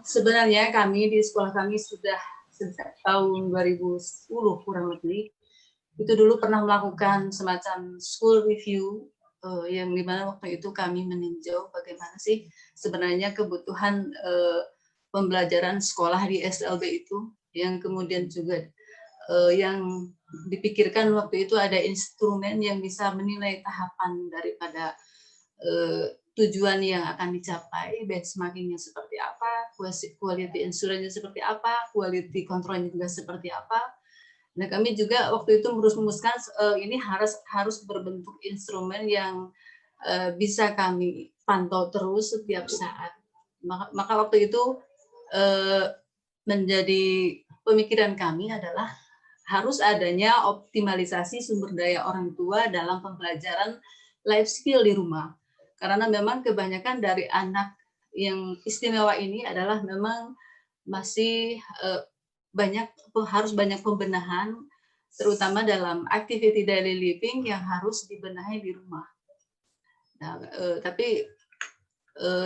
Sebenarnya kami di sekolah kami sudah sejak tahun 2010 kurang lebih, itu dulu pernah melakukan semacam school review, yang dimana waktu itu kami meninjau bagaimana sih sebenarnya kebutuhan pembelajaran sekolah di SLB itu, yang kemudian juga yang dipikirkan waktu itu ada instrumen yang bisa menilai tahapan daripada tujuan yang akan dicapai, benchmarkingnya seperti apa, quality assurance-nya seperti apa, quality control-nya juga seperti apa. Nah, kami juga waktu itu merumuskan ini harus berbentuk instrumen yang bisa kami pantau terus setiap saat. Maka waktu itu menjadi pemikiran kami adalah harus adanya optimalisasi sumber daya orang tua dalam pembelajaran life skill di rumah. Karena memang kebanyakan dari anak yang istimewa ini adalah memang masih harus banyak pembenahan, terutama dalam activity daily living yang harus dibenahi di rumah. Nah, tapi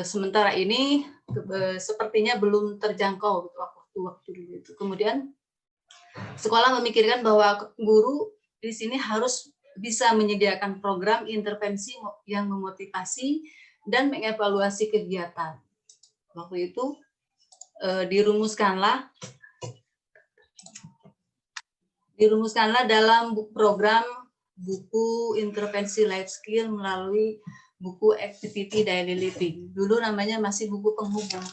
sementara ini sepertinya belum terjangkau waktu dulu itu. Kemudian sekolah memikirkan bahwa guru di sini harus bisa menyediakan program intervensi yang memotivasi dan mengevaluasi kegiatan. Waktu itu dirumuskanlah dalam program buku intervensi life skill melalui buku activity daily living. Dulu namanya masih buku penghubung.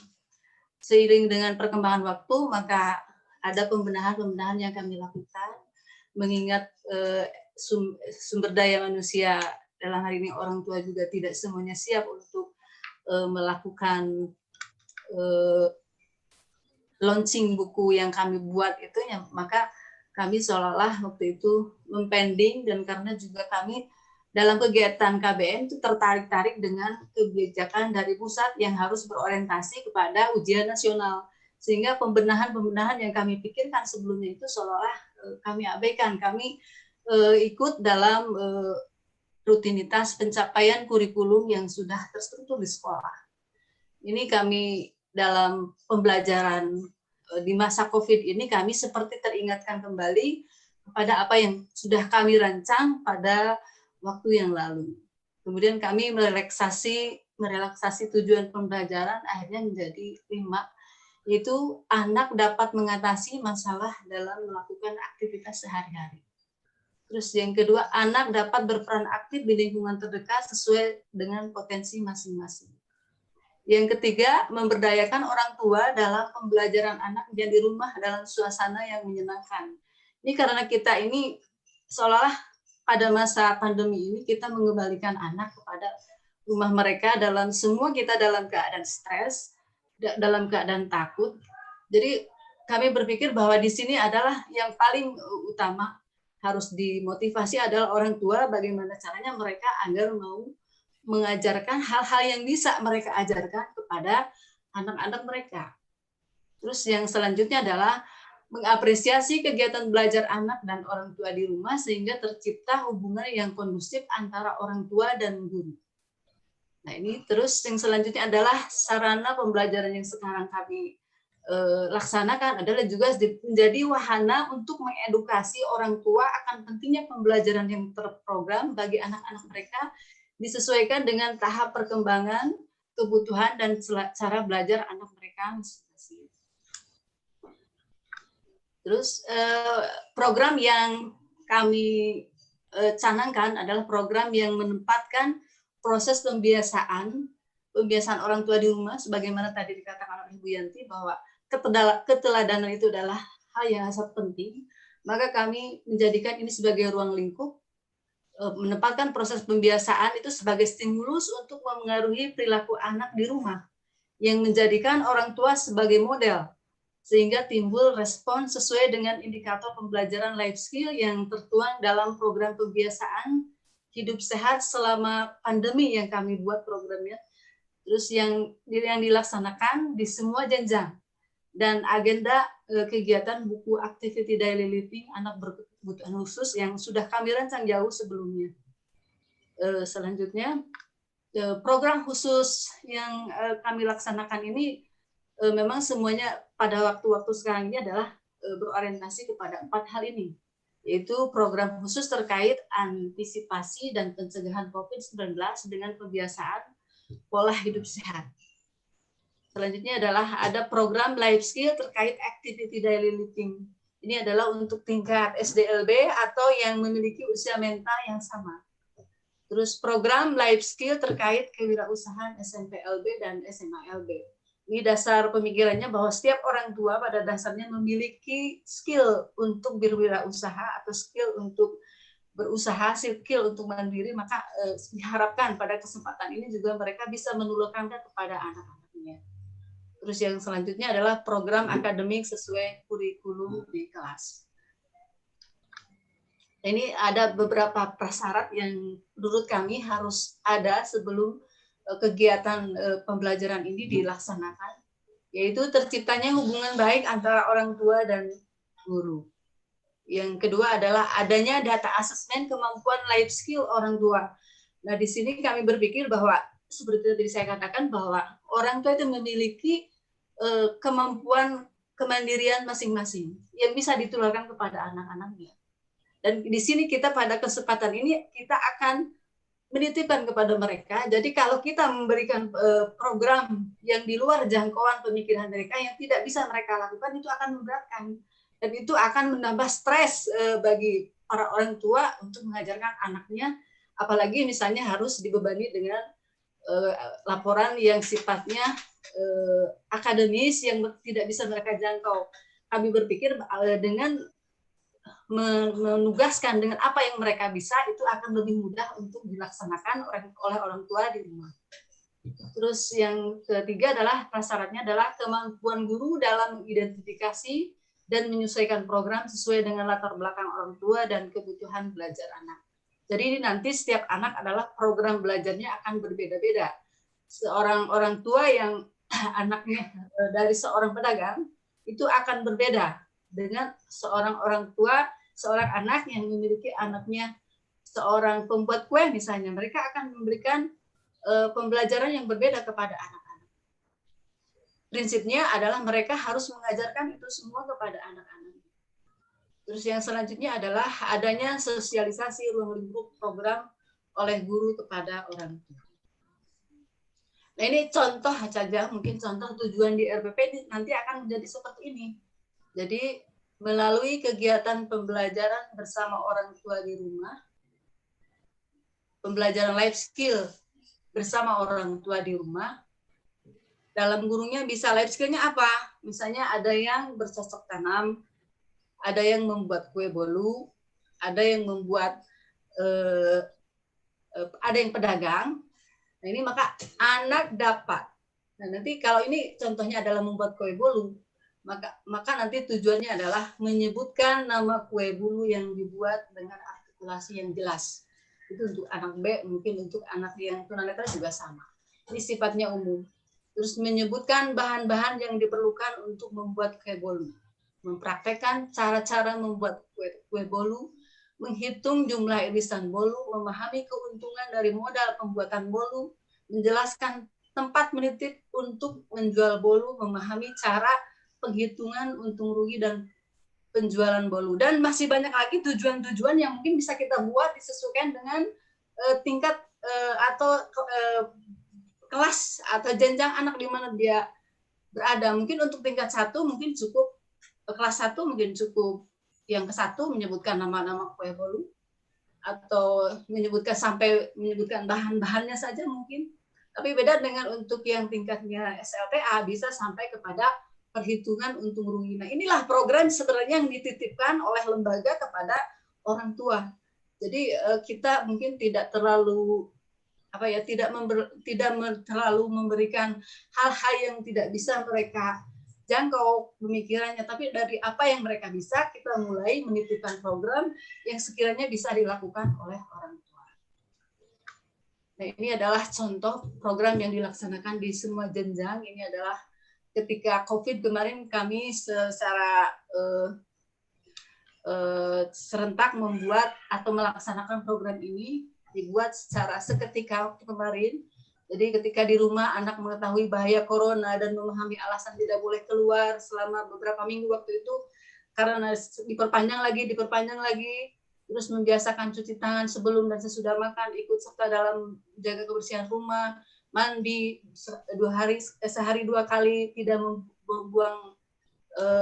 Seiring dengan perkembangan waktu, maka ada pembenahan-pembenahan yang kami lakukan, mengingat sumber daya manusia dalam hari ini orang tua juga tidak semuanya siap untuk melakukan launching buku yang kami buat itu, ya, maka kami seolah-olah waktu itu mempending, dan karena juga kami dalam kegiatan KBN itu tertarik dengan kebijakan dari pusat yang harus berorientasi kepada ujian nasional, sehingga pembenahan yang kami pikirkan sebelumnya itu seolah-olah kami abaikan. Kami ikut dalam rutinitas pencapaian kurikulum yang sudah terstruktur di sekolah. Ini kami dalam pembelajaran di masa COVID ini kami seperti teringatkan kembali kepada apa yang sudah kami rancang pada waktu yang lalu. Kemudian kami merelaksasi tujuan pembelajaran akhirnya menjadi 5, yaitu anak dapat mengatasi masalah dalam melakukan aktivitas sehari-hari. Terus yang kedua, anak dapat berperan aktif di lingkungan terdekat sesuai dengan potensi masing-masing. Yang ketiga, memberdayakan orang tua dalam pembelajaran anak di rumah dalam suasana yang menyenangkan. Ini karena kita ini seolah-olah pada masa pandemi ini kita mengembalikan anak kepada rumah mereka kita dalam keadaan stres, dalam keadaan takut. Jadi kami berpikir bahwa di sini adalah yang paling utama harus dimotivasi adalah orang tua, bagaimana caranya mereka agar mau mengajarkan hal-hal yang bisa mereka ajarkan kepada anak-anak mereka. Terus yang selanjutnya adalah mengapresiasi kegiatan belajar anak dan orang tua di rumah sehingga tercipta hubungan yang kondusif antara orang tua dan guru. Nah, ini terus yang selanjutnya adalah sarana pembelajaran yang sekarang kami laksanakan adalah juga menjadi wahana untuk mengedukasi orang tua akan pentingnya pembelajaran yang terprogram bagi anak-anak mereka, disesuaikan dengan tahap perkembangan, kebutuhan, dan cara belajar anak mereka masing-masing. Terus program yang kami canangkan adalah program yang menempatkan proses pembiasaan orang tua di rumah, sebagaimana tadi dikatakan oleh Bu Yanti bahwa keteladanan itu adalah hal yang sangat penting. Maka kami menjadikan ini sebagai ruang lingkup, menempatkan proses pembiasaan itu sebagai stimulus untuk memengaruhi perilaku anak di rumah, yang menjadikan orang tua sebagai model, sehingga timbul respon sesuai dengan indikator pembelajaran life skill yang tertuang dalam program pembiasaan hidup sehat selama pandemi yang kami buat programnya. Terus yang dilaksanakan di semua jenjang, dan agenda kegiatan buku activity daily living anak berkebutuhan khusus yang sudah kami rancang jauh sebelumnya. Selanjutnya, program khusus yang kami laksanakan ini memang semuanya pada waktu-waktu sekarang ini adalah berorientasi kepada 4 hal ini, yaitu program khusus terkait antisipasi dan pencegahan COVID-19 dengan kebiasaan pola hidup sehat. Selanjutnya adalah ada program life skill terkait activity daily living. Ini adalah untuk tingkat SDLB atau yang memiliki usia mental yang sama. Terus program life skill terkait kewirausahaan SMPLB dan SMALB. Ini dasar pemikirannya bahwa setiap orang tua pada dasarnya memiliki skill untuk berwirausaha atau skill untuk berusaha, skill untuk mandiri, maka diharapkan pada kesempatan ini juga mereka bisa menulurkan kepada anak-anaknya. Terus yang selanjutnya adalah program akademik sesuai kurikulum di kelas. Ini ada beberapa prasyarat yang menurut kami harus ada sebelum kegiatan pembelajaran ini dilaksanakan, yaitu terciptanya hubungan baik antara orang tua dan guru. Yang kedua adalah adanya data asesmen kemampuan life skill orang tua. Nah, di sini kami berpikir bahwa seperti tadi saya katakan bahwa orang tua itu memiliki kemampuan kemandirian masing-masing yang bisa ditularkan kepada anak-anaknya. Dan di sini kita pada kesempatan ini kita akan menitipkan kepada mereka. Jadi kalau kita memberikan program yang di luar jangkauan pemikiran mereka yang tidak bisa mereka lakukan, itu akan memberatkan. Dan itu akan menambah stres bagi para orang tua untuk mengajarkan anaknya, apalagi misalnya harus dibebani dengan laporan yang sifatnya akademis yang tidak bisa mereka jangkau. Kami berpikir dengan menugaskan dengan apa yang mereka bisa, itu akan lebih mudah untuk dilaksanakan oleh orang tua di rumah. Terus yang ketiga adalah prasyaratnya adalah kemampuan guru dalam mengidentifikasi dan menyesuaikan program sesuai dengan latar belakang orang tua dan kebutuhan belajar anak. Jadi nanti setiap anak adalah program belajarnya akan berbeda-beda. Seorang orang tua yang anaknya dari seorang pedagang itu akan berbeda dengan seorang orang tua, seorang anak yang memiliki anaknya seorang pembuat kue misalnya. Mereka akan memberikan pembelajaran yang berbeda kepada anak-anak. Prinsipnya adalah mereka harus mengajarkan itu semua kepada anak-anak. Terus yang selanjutnya adalah adanya sosialisasi ruang lingkup program oleh guru kepada orang tua. Nah, ini contoh saja, mungkin contoh tujuan di RPP nanti akan menjadi seperti ini. Jadi melalui kegiatan pembelajaran bersama orang tua di rumah, pembelajaran life skill bersama orang tua di rumah, dalam gurunya bisa life skill-nya apa? Misalnya ada yang bercocok tanam, ada yang membuat kue bolu, ada yang membuat, ada yang pedagang. Nah, ini maka anak dapat. Nah, nanti kalau ini contohnya adalah membuat kue bolu, maka nanti tujuannya adalah menyebutkan nama kue bolu yang dibuat dengan artikulasi yang jelas. Itu untuk anak B, mungkin untuk anak yang tunanetra juga sama. Ini sifatnya umum. Terus menyebutkan bahan-bahan yang diperlukan untuk membuat kue bolu. Mempraktekkan cara-cara membuat kue bolu, menghitung jumlah irisan bolu, memahami keuntungan dari modal pembuatan bolu, menjelaskan tempat menitip untuk menjual bolu, memahami cara penghitungan untung rugi dan penjualan bolu. Dan masih banyak lagi tujuan-tujuan yang mungkin bisa kita buat disesuaikan dengan tingkat atau kelas atau jenjang anak di mana dia berada. Mungkin untuk tingkat 1 mungkin cukup, kelas 1 mungkin cukup yang ke-1 menyebutkan nama-nama kue bolu, atau menyebutkan sampai menyebutkan bahan-bahannya saja mungkin. Tapi beda dengan untuk yang tingkatnya SLTA bisa sampai kepada perhitungan untung rugi. Nah, inilah program sebenarnya yang dititipkan oleh lembaga kepada orang tua. Jadi kita mungkin tidak terlalu tidak terlalu memberikan hal-hal yang tidak bisa mereka jangkau pemikirannya, tapi dari apa yang mereka bisa kita mulai menitipkan program yang sekiranya bisa dilakukan oleh orang tua. Nah, ini adalah contoh program yang dilaksanakan di semua jenjang. Ini adalah ketika COVID kemarin kami secara serentak membuat atau melaksanakan program ini, dibuat secara seketika waktu kemarin. Jadi ketika di rumah anak mengetahui bahaya corona dan memahami alasan tidak boleh keluar selama beberapa minggu waktu itu, karena diperpanjang lagi, terus membiasakan cuci tangan sebelum dan sesudah makan, ikut serta dalam jaga kebersihan rumah, mandi sehari 2 kali, tidak membuang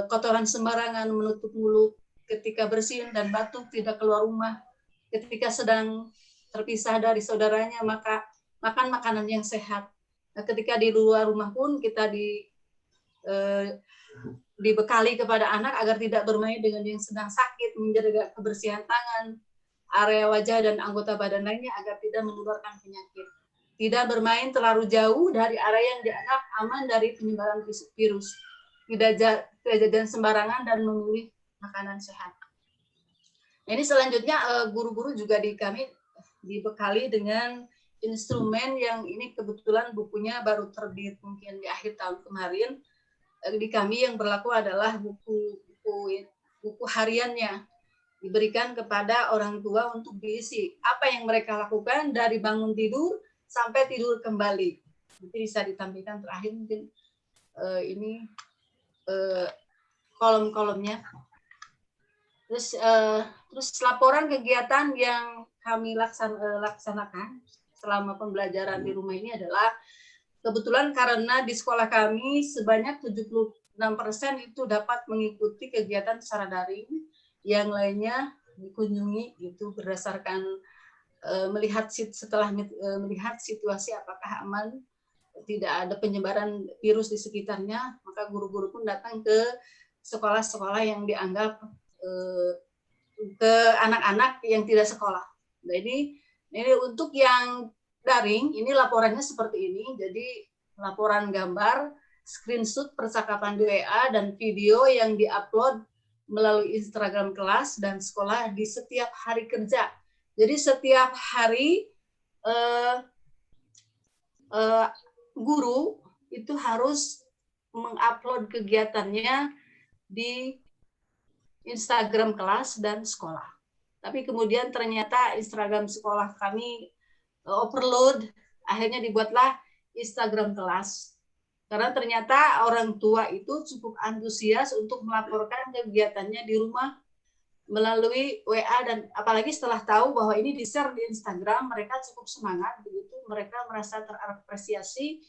kotoran sembarangan, menutup mulut ketika bersin dan batuk, tidak keluar rumah. Ketika sedang terpisah dari saudaranya, maka makan makanan yang sehat. Nah, ketika di luar rumah pun kita dibekali kepada anak agar tidak bermain dengan yang sedang sakit, menjaga kebersihan tangan, area wajah dan anggota badan lainnya agar tidak menularkan penyakit. Tidak bermain terlalu jauh dari area yang dianggap aman dari penyebaran virus. Tidak jajan sembarangan dan memilih makanan sehat. Ini selanjutnya guru-guru juga kami dibekali dengan instrumen yang ini kebetulan bukunya baru terbit mungkin di akhir tahun kemarin. Di kami yang berlaku adalah buku hariannya diberikan kepada orang tua untuk diisi apa yang mereka lakukan dari bangun tidur sampai tidur kembali. Nanti bisa ditampilkan terakhir mungkin ini kolom-kolomnya. Terus laporan kegiatan yang kami laksanakan selama pembelajaran di rumah ini adalah kebetulan karena di sekolah kami sebanyak 76% itu dapat mengikuti kegiatan secara daring, yang lainnya dikunjungi itu berdasarkan setelah melihat situasi apakah aman, tidak ada penyebaran virus di sekitarnya, maka guru-guru pun datang ke sekolah-sekolah yang dianggap ke anak-anak yang tidak sekolah. Nah, ini untuk yang daring, ini laporannya seperti ini. Jadi laporan gambar, screenshot percakapan di WA, dan video yang diupload melalui Instagram kelas dan sekolah di setiap hari kerja. Jadi setiap hari guru itu harus mengupload kegiatannya di Instagram kelas dan sekolah. Tapi kemudian ternyata Instagram sekolah kami overload, akhirnya dibuatlah Instagram kelas. Karena ternyata orang tua itu cukup antusias untuk melaporkan kegiatannya di rumah melalui WA, dan apalagi setelah tahu bahwa ini di-share di Instagram, mereka cukup semangat begitu, mereka merasa terapresiasi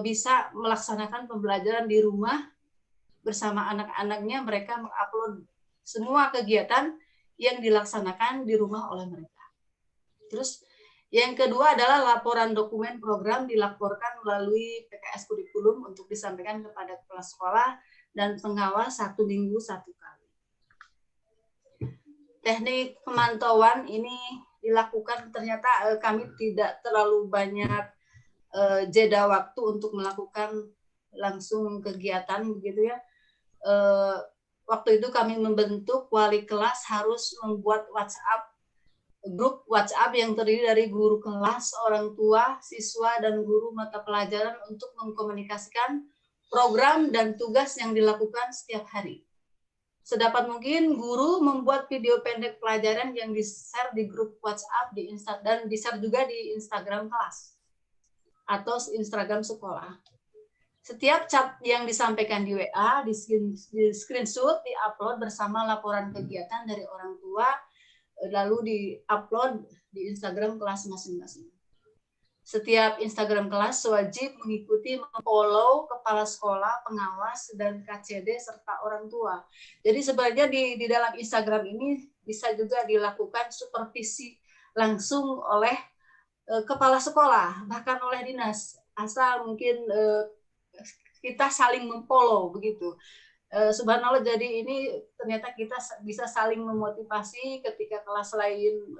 bisa melaksanakan pembelajaran di rumah bersama anak-anaknya. Mereka mengupload semua kegiatan yang dilaksanakan di rumah oleh mereka. Terus yang kedua adalah laporan dokumen program dilaporkan melalui PKS kurikulum untuk disampaikan kepada kepala sekolah dan pengawas 1 minggu 1 kali. Teknik pemantauan ini dilakukan, ternyata kami tidak terlalu banyak jeda waktu untuk melakukan langsung kegiatan begitu ya. Waktu itu kami membentuk wali kelas harus membuat grup WhatsApp yang terdiri dari guru kelas, orang tua, siswa, dan guru mata pelajaran untuk mengkomunikasikan program dan tugas yang dilakukan setiap hari. Sedapat mungkin guru membuat video pendek pelajaran yang di-share di grup WhatsApp dan di-share juga di Instagram kelas atau Instagram sekolah. Setiap chat yang disampaikan di WA, di screenshot, di-upload bersama laporan kegiatan dari orang tua, lalu di-upload di Instagram kelas masing-masing. Setiap Instagram kelas wajib mengikuti, memfollow kepala sekolah, pengawas, dan KCD, serta orang tua. Jadi sebenarnya di dalam Instagram ini bisa juga dilakukan supervisi langsung oleh kepala sekolah, bahkan oleh dinas. Asal mungkin kita saling memfollow begitu. Subhanallah, jadi ini ternyata kita bisa saling memotivasi ketika kelas lain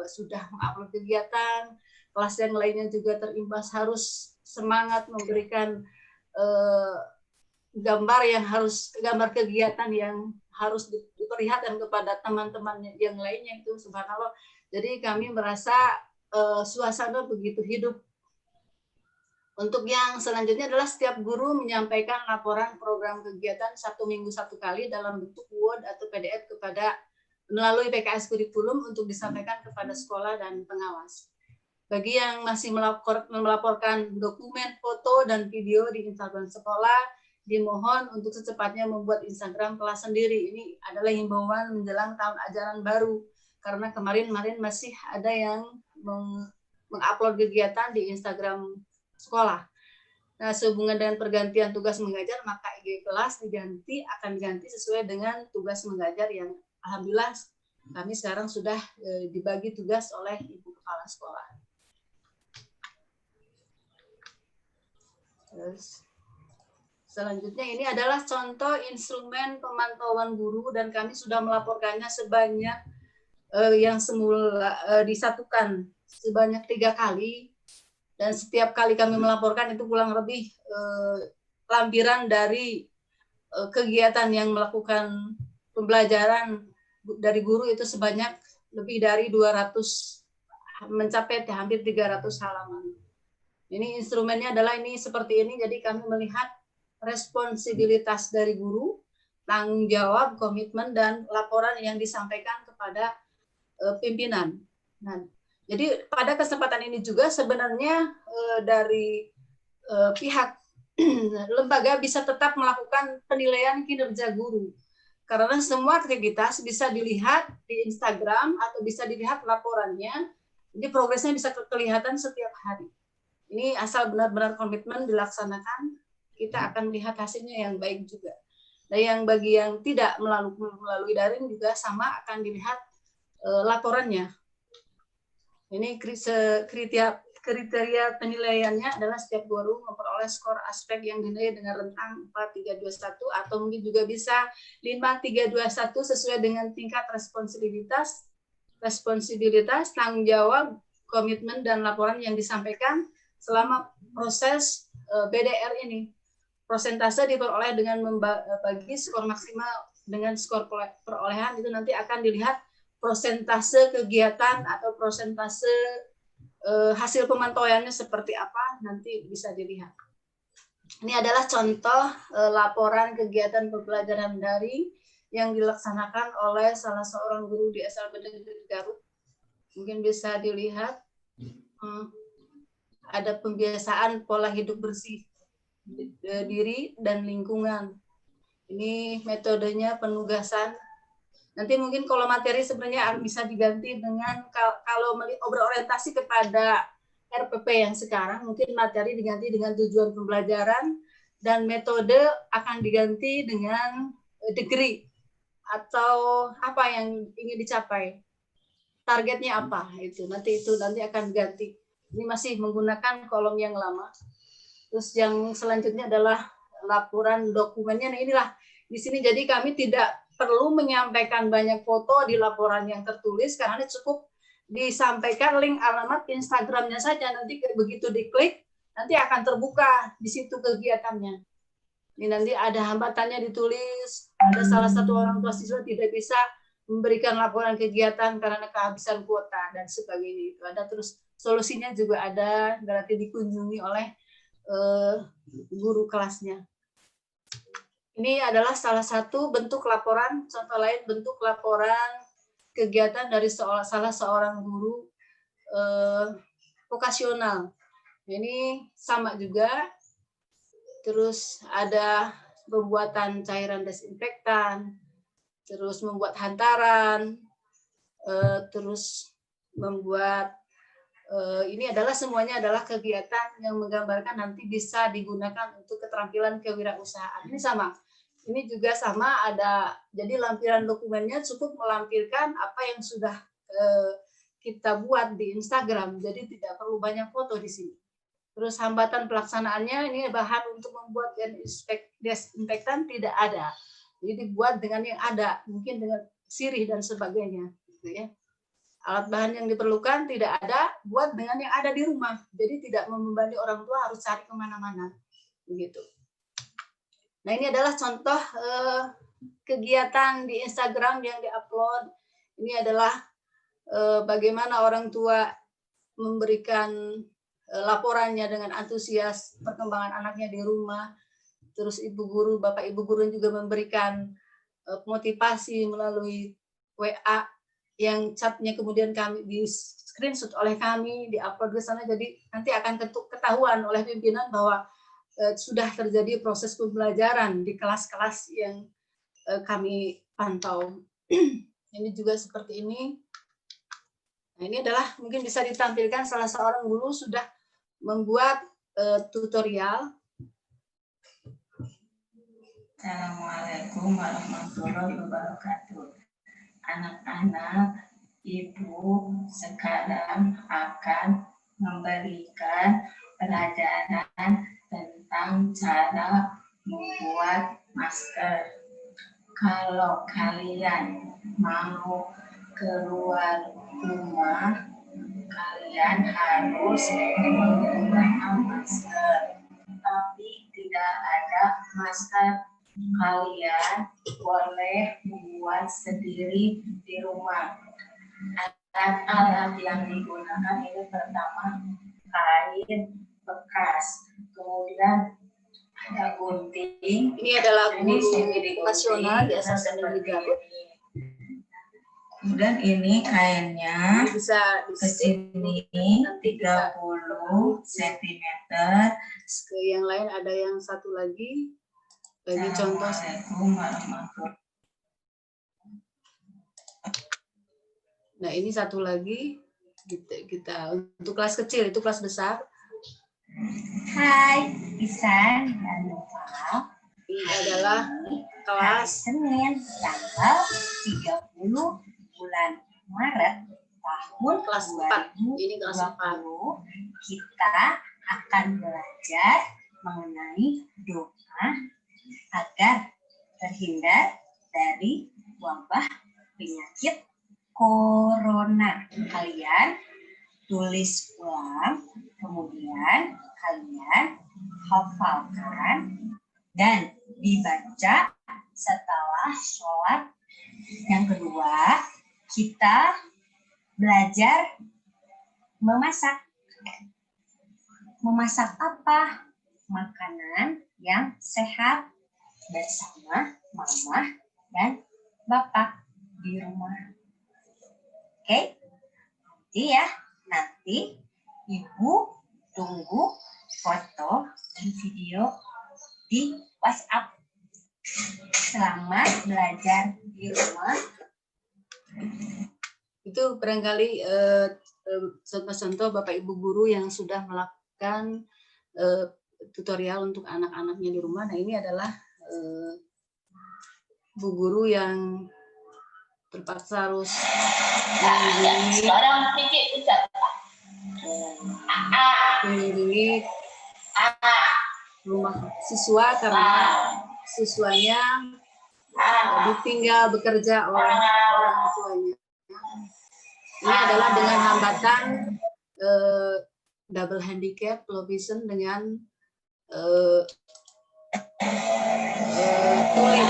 sudah mengupload kegiatan, kelas yang lainnya juga terimbas harus semangat memberikan gambar kegiatan yang harus diperlihatkan kepada teman-teman yang lainnya itu. Subhanallah, jadi kami merasa suasana begitu hidup. Untuk yang selanjutnya adalah setiap guru menyampaikan laporan program kegiatan 1 minggu 1 kali dalam bentuk Word atau PDF melalui PKS kurikulum untuk disampaikan kepada sekolah dan pengawas. Bagi yang masih melaporkan dokumen, foto, dan video di Instagram sekolah, dimohon untuk secepatnya membuat Instagram kelas sendiri. Ini adalah himbauan menjelang tahun ajaran baru. Karena kemarin masih ada yang mengupload kegiatan di Instagram sekolah. Nah, sehubungan dengan pergantian tugas mengajar, maka IG kelas akan diganti sesuai dengan tugas mengajar yang alhamdulillah kami sekarang sudah dibagi tugas oleh Ibu Kepala Sekolah. Terus, selanjutnya ini adalah contoh instrumen pemantauan guru dan kami sudah melaporkannya sebanyak yang semula disatukan sebanyak 3 kali. Dan setiap kali kami melaporkan itu kurang lebih lampiran dari kegiatan yang melakukan pembelajaran dari guru itu sebanyak lebih dari 200, mencapai hampir 300 halaman. Ini instrumennya adalah ini seperti ini, jadi kami melihat responsibilitas dari guru, tanggung jawab, komitmen, dan laporan yang disampaikan kepada pimpinan. Nah, jadi pada kesempatan ini juga sebenarnya dari pihak lembaga bisa tetap melakukan penilaian kinerja guru. Karena semua aktivitas bisa dilihat di Instagram atau bisa dilihat laporannya, jadi progresnya bisa kelihatan setiap hari. Ini asal benar-benar komitmen dilaksanakan, kita akan melihat hasilnya yang baik juga. Dan yang bagi yang tidak melalui daring juga sama akan dilihat laporannya. Ini kriteria penilaiannya adalah setiap guru memperoleh skor aspek yang dinilai dengan rentang 4-3-2-1 atau mungkin juga bisa 5-3-2-1 sesuai dengan tingkat responsibilitas, tanggung jawab, komitmen, dan laporan yang disampaikan selama proses BDR ini. Persentase diperoleh dengan membagi skor maksimal dengan skor perolehan itu nanti akan dilihat persentase kegiatan atau persentase hasil pemantauannya seperti apa nanti bisa dilihat. Ini adalah contoh laporan kegiatan pembelajaran daring yang dilaksanakan oleh salah seorang guru di SLB Negeri Garut. Mungkin bisa dilihat ada pembiasaan pola hidup bersih diri dan lingkungan. Ini metodenya penugasan. Nanti mungkin kalau materi sebenarnya bisa diganti dengan kalau berorientasi kepada RPP yang sekarang, mungkin materi diganti dengan tujuan pembelajaran dan metode akan diganti dengan degree atau apa yang ingin dicapai. Targetnya apa itu nanti akan diganti. Ini masih menggunakan kolom yang lama. Terus yang selanjutnya adalah laporan dokumennya. Nah, inilah di sini jadi kami tidak perlu menyampaikan banyak foto di laporan yang tertulis karena cukup disampaikan link alamat Instagramnya saja. Nanti begitu diklik nanti akan terbuka di situ kegiatannya. Ini nanti ada hambatannya ditulis. Ada salah satu orang tua siswa tidak bisa memberikan laporan kegiatan karena kehabisan kuota dan sebagainya. Itu ada terus solusinya juga ada berarti dikunjungi oleh guru kelasnya. Ini adalah salah satu bentuk laporan, contoh lain bentuk laporan kegiatan dari salah seorang guru vokasional. Ini sama juga, terus ada pembuatan cairan desinfektan, terus membuat hantaran, terus membuat ini adalah semuanya adalah kegiatan yang menggambarkan nanti bisa digunakan untuk keterampilan kewirausahaan. Ini sama. Ini juga sama ada, jadi lampiran dokumennya cukup melampirkan apa yang sudah kita buat di Instagram, jadi tidak perlu banyak foto di sini. Terus hambatan pelaksanaannya ini bahan untuk membuat desinfektan tidak ada, jadi dibuat dengan yang ada, mungkin dengan sirih dan sebagainya, gitu ya. Alat bahan yang diperlukan tidak ada, buat dengan yang ada di rumah, jadi tidak membebani orang tua harus cari kemana-mana, begitu. Nah, ini adalah contoh kegiatan di Instagram yang diupload. Ini adalah bagaimana orang tua memberikan laporannya dengan antusias perkembangan anaknya di rumah. Terus ibu guru, bapak ibu guru juga memberikan motivasi melalui WA yang chatnya kemudian screenshot oleh kami, diupload ke sana, jadi nanti akan ketahuan oleh pimpinan bahwa sudah terjadi proses pembelajaran di kelas-kelas yang kami pantau. Ini juga seperti ini. Nah, ini adalah mungkin bisa ditampilkan salah seorang guru sudah membuat tutorial. Assalamualaikum warahmatullahi wabarakatuh. Anak-anak, Ibu sekarang akan memberikan pelajaran tentang cara membuat masker. Kalau kalian mau keluar rumah, kalian harus menggunakan masker. Tapi tidak ada masker, kalian boleh membuat sendiri di rumah. Alat-alat yang digunakan ini pertama kain bekas, kemudian ada gunting. Ini adalah guru nasional di SMK Negeri Garut. Kemudian ini kainnya Bisa ke sini 30 cm. Ke yang lain ada yang satu lagi. Ini contoh. Assalamualaikum warahmatullahi. Nah, ini satu lagi kita untuk kelas kecil, itu kelas besar. Hai, Isan dan Nova. Ini adalah kelas Senin tanggal 30 bulan Maret tahun kelas 4. Ini kelas 4. 2020. Kita akan belajar mengenai doa agar terhindar dari wabah penyakit corona. Kalian tulis ulang, kemudian kalian hafalkan dan dibaca setelah sholat. Yang kedua, kita belajar memasak. Memasak apa? Makanan yang sehat bersama mama dan bapak di rumah. Oke? Nanti Ibu tunggu foto dan video di WhatsApp. Selamat belajar di rumah. Itu barangkali contoh-contoh Bapak Ibu guru yang sudah melakukan tutorial untuk anak-anaknya di rumah. Nah, ini adalah bu guru yang terpaksa harus mengunjungi rumah siswa karena siswanya ditinggal bekerja oleh orang tuanya. Ini adalah dengan hambatan double handicap, low vision dengan tuli.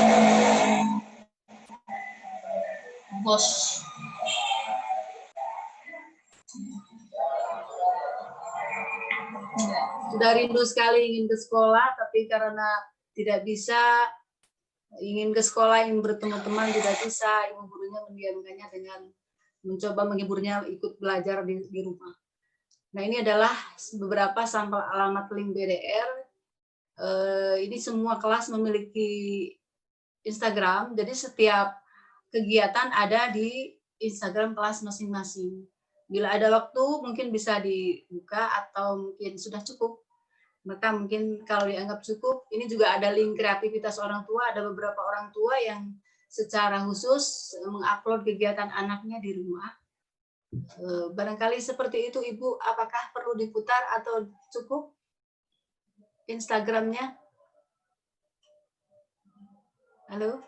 Bos. Sudah rindu sekali ingin ke sekolah, tapi karena tidak bisa, ingin ke sekolah, ingin bertemu teman, tidak bisa. Ibu gurunya mendiamkannya dengan mencoba menghiburnya ikut belajar di rumah. Nah, ini adalah beberapa sampel alamat link BDR. Ini semua kelas memiliki Instagram, jadi setiap kegiatan ada di Instagram kelas masing-masing. Bila ada waktu mungkin bisa dibuka atau mungkin sudah cukup. Maka mungkin kalau dianggap cukup, ini juga ada link kreativitas orang tua, ada beberapa orang tua yang secara khusus mengupload kegiatan anaknya di rumah. Barangkali seperti itu, Ibu, apakah perlu diputar atau cukup Instagramnya? Halo?